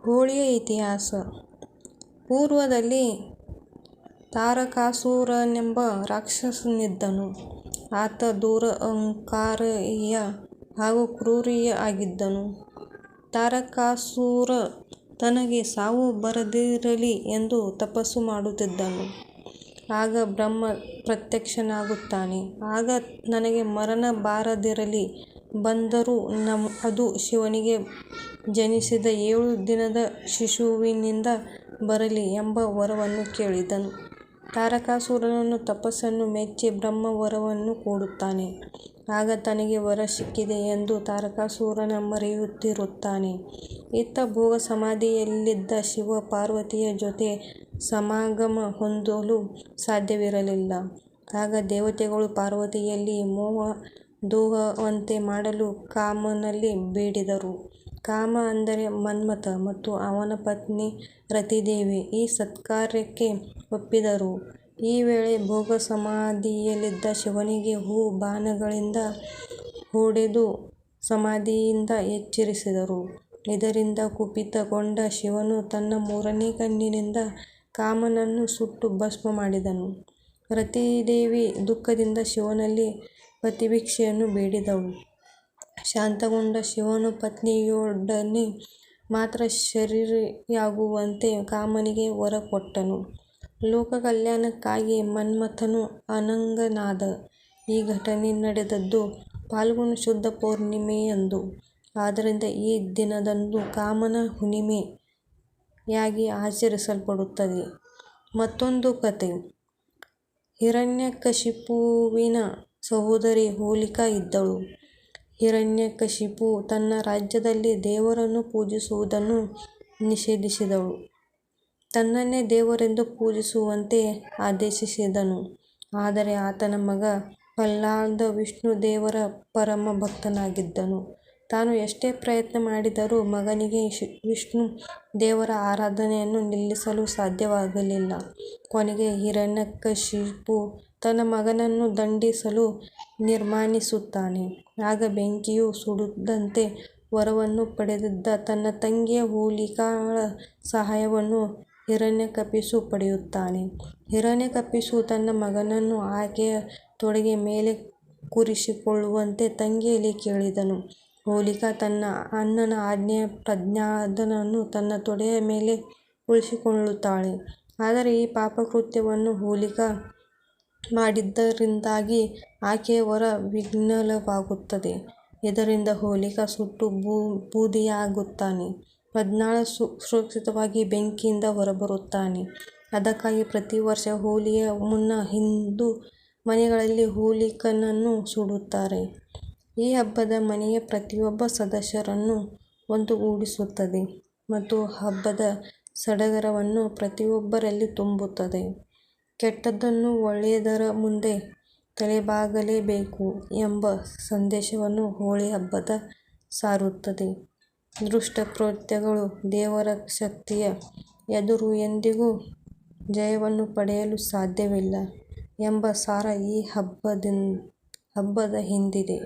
ಹೋಳಿಯ ಇತಿಹಾಸ. ಪೂರ್ವದಲ್ಲಿ ತಾರಕಾಸುರನೆಂಬ ರಾಕ್ಷಸನಿದ್ದನು. ಆತ ದುರಹಂಕಾರಿಯ ಹಾಗೂ ಕ್ರೂರಿಯೂ ಆಗಿದ್ದನು. ತಾರಕಾಸುರ ತನಗೆ ಸಾವು ಬರದಿರಲಿ ಎಂದು ತಪಸ್ಸು ಮಾಡುತ್ತಿದ್ದನು. ಆಗ ಬ್ರಹ್ಮ ಪ್ರತ್ಯಕ್ಷನಾಗುತ್ತಾನೆ. ಆಗ ನನಗೆ ಮರಣ ಬಾರದಿರಲಿ, ಬಂದರೂ ಅದು ಶಿವನಿಗೆ ಜನಿಸಿದ 7 ದಿನದ ಶಿಶುವಿನಿಂದ ಬರಲಿ ಎಂಬ ವರವನ್ನು ಕೇಳಿದನು. ತಾರಕಾಸುರನ ತಪಸ್ಸನ್ನು ಮೆಚ್ಚಿ ಬ್ರಹ್ಮ ವರವನ್ನು ಕೊಡುತ್ತಾನೆ. ಆಗ ತನಗೆ ವರ ಸಿಕ್ಕಿದೆ ಎಂದು ತಾರಕಾಸುರ ಮರೆಯುತ್ತಿರುತ್ತಾನೆ. ಇತ್ತ ಭೋಗ ಸಮಾಧಿಯಲ್ಲಿದ್ದ ಶಿವ ಪಾರ್ವತಿಯ ಜೊತೆ ಸಮಾಗಮ ಹೊಂದಲು ಸಾಧ್ಯವಿರಲಿಲ್ಲ. ಆಗ ದೇವತೆಗಳು ಪಾರ್ವತಿಯಲ್ಲಿ ಮೋಹ ದೋಹವಂತೆ ಮಾಡಲು ಕಾಮನಲ್ಲಿ ಬೇಡಿದರು. ಕಾಮ ಅಂದರೆ ಮನ್ಮಥ ಮತ್ತು ಅವನ ಪತ್ನಿ ರತಿದೇವಿ ಈ ಸತ್ಕಾರ್ಯಕ್ಕೆ ಒಪ್ಪಿದರು. ಈ ವೇಳೆ ಭೋಗ ಸಮಾಧಿಯಲ್ಲಿದ್ದ ಶಿವನಿಗೆ ಬಾಣಗಳಿಂದ ಹೊಡೆದು ಸಮಾಧಿಯಿಂದ ಎಚ್ಚರಿಸಿದರು. ಇದರಿಂದ ಕುಪಿತಗೊಂಡ ಶಿವನು ತನ್ನ 3ನೇ ಕಣ್ಣಿನಿಂದ ಕಾಮನನ್ನು ಸುಟ್ಟು ಭಸ್ಮ ಮಾಡಿದನು. ರತಿದೇವಿ ದುಃಖದಿಂದ ಶಿವನಲ್ಲಿ ಪತಿಭಿಕ್ಷೆಯನ್ನು ಬೇಡಿದಳು. ಶಾಂತಗೊಂಡ ಶಿವನು ಪತ್ನಿಯೊಡನೆ ಮಾತ್ರ ಶರೀರಿಯಾಗುವಂತೆ ಕಾಮನಿಗೆ ವರ ಕೊಟ್ಟನು. ಲೋಕ ಕಲ್ಯಾಣಕ್ಕಾಗಿ ಮನ್ಮಥನು ಅನಂಗನಾದ. ಈ ಘಟನೆ ನಡೆದದ್ದು ಫಾಲ್ಗುಣ ಶುದ್ಧ ಪೌರ್ಣಿಮೆಯಂದು. ಆದ್ದರಿಂದ ಈ ದಿನದಂದು ಕಾಮನ ಹುಣ್ಣಿಮೆಯಾಗಿ ಆಚರಿಸಲ್ಪಡುತ್ತದೆ. ಮತ್ತೊಂದು ಕಥೆ. ಹಿರಣ್ಯಕಶಿಪುವಿನ ಸಹೋದರಿ ಹೋಲಿಕಾ ಇದ್ದಳು. ಹಿರಣ್ಯಕಶಿಪು ತನ್ನ ರಾಜ್ಯದಲ್ಲಿ ದೇವರನ್ನು ಪೂಜಿಸುವುದನ್ನು ನಿಷೇಧಿಸಿದಳು. ತನ್ನನ್ನೇ ದೇವರೆಂದು ಪೂಜಿಸುವಂತೆ ಆದೇಶಿಸಿದನು. ಆದರೆ ಆತನ ಮಗ ಪ್ರಹ್ಲಾದ ವಿಷ್ಣು ದೇವರ ಪರಮ ಭಕ್ತನಾಗಿದ್ದನು. ತಾನು ಎಷ್ಟೇ ಪ್ರಯತ್ನ ಮಾಡಿದರೂ ಮಗನಿಗೆ ವಿಷ್ಣು ದೇವರ ಆರಾಧನೆಯನ್ನು ನಿಲ್ಲಿಸಲು ಸಾಧ್ಯವಾಗಲಿಲ್ಲ. ಕೊನೆಗೆ ಹಿರಣ್ಯಕಶಿಪು ತನ್ನ ಮಗನನ್ನು ದಂಡಿಸಲು ತೀರ್ಮಾನಿಸುತ್ತಾನೆ. ಆಗ ಬೆಂಕಿಯು ಸುಡದಂತೆ ವರವನ್ನು ಪಡೆದಿದ್ದ ತನ್ನ ತಂಗಿ ಹೋಲಿಕಾಳ ಸಹಾಯವನ್ನು ಹಿರಣ್ಯಕಶಿಪು ಪಡೆಯುತ್ತಾನೆ. ಹಿರಣ್ಯಕಶಿಪು ತನ್ನ ಮಗನನ್ನು ಆಕೆಯ ತೊಡೆಯ ಮೇಲೆ ಕೂರಿಸಿಕೊಳ್ಳುವಂತೆ ತಂಗಿಯಲ್ಲಿ ಕೇಳಿದನು. ಹೋಲಿಕಾ ತನ್ನ ಅಣ್ಣನ ಆಜ್ಞೆಯ ಪ್ರಹ್ಲಾದನನ್ನು ತನ್ನ ತೊಡೆಯ ಮೇಲೆ ಕುಳಿಸಿಕೊಳ್ಳುತ್ತಾಳೆ. ಆದರೆ ಈ ಪಾಪಕೃತ್ಯವನ್ನು ಹೋಲಿಕಾ ಮಾಡಿದ್ದರಿಂದಾಗಿ ಆಕೆಯ ವರ ವಿಫಲವಾಗುತ್ತದೆ. ಇದರಿಂದ ಹೋಲಿಕಾ ಸುಟ್ಟು ಬೂದಿಯಾಗುತ್ತಾನೆ. ಪ್ರಹ್ಲಾದ ಸುರಕ್ಷಿತವಾಗಿ ಬೆಂಕಿಯಿಂದ ಹೊರಬರುತ್ತಾನೆ. ಅದಕ್ಕಾಗಿ ಪ್ರತಿ ವರ್ಷ ಹೋಳಿಯ ಮುನ್ನ ಹಿಂದೂ ಮನೆಗಳಲ್ಲಿ ಹೋಲಿಕನನ್ನು ಸುಡುತ್ತಾರೆ. ಈ ಹಬ್ಬದ ಮನೆಯ ಪ್ರತಿಯೊಬ್ಬ ಸದಸ್ಯರನ್ನು ಒಂದುಗೂಡಿಸುತ್ತದೆ ಮತ್ತು ಹಬ್ಬದ ಸಡಗರವನ್ನು ಪ್ರತಿಯೊಬ್ಬರಲ್ಲಿ ತುಂಬುತ್ತದೆ. ಕೆಟ್ಟದ್ದನ್ನು ಒಳ್ಳೆಯದರ ಮುಂದೆ ತಲೆಬಾಗಲೇಬೇಕು ಎಂಬ ಸಂದೇಶವನ್ನು ಹೋಳಿ ಹಬ್ಬ ಸಾರುತ್ತದೆ. ದುಷ್ಟಕೃತ್ಯಗಳು ದೇವರ ಶಕ್ತಿಯ ಎದುರು ಎಂದಿಗೂ ಜಯವನ್ನು ಪಡೆಯಲು ಸಾಧ್ಯವಿಲ್ಲ ಎಂಬ ಸಾರ ಈ ಹಬ್ಬದ ಹಿಂದಿದೆ.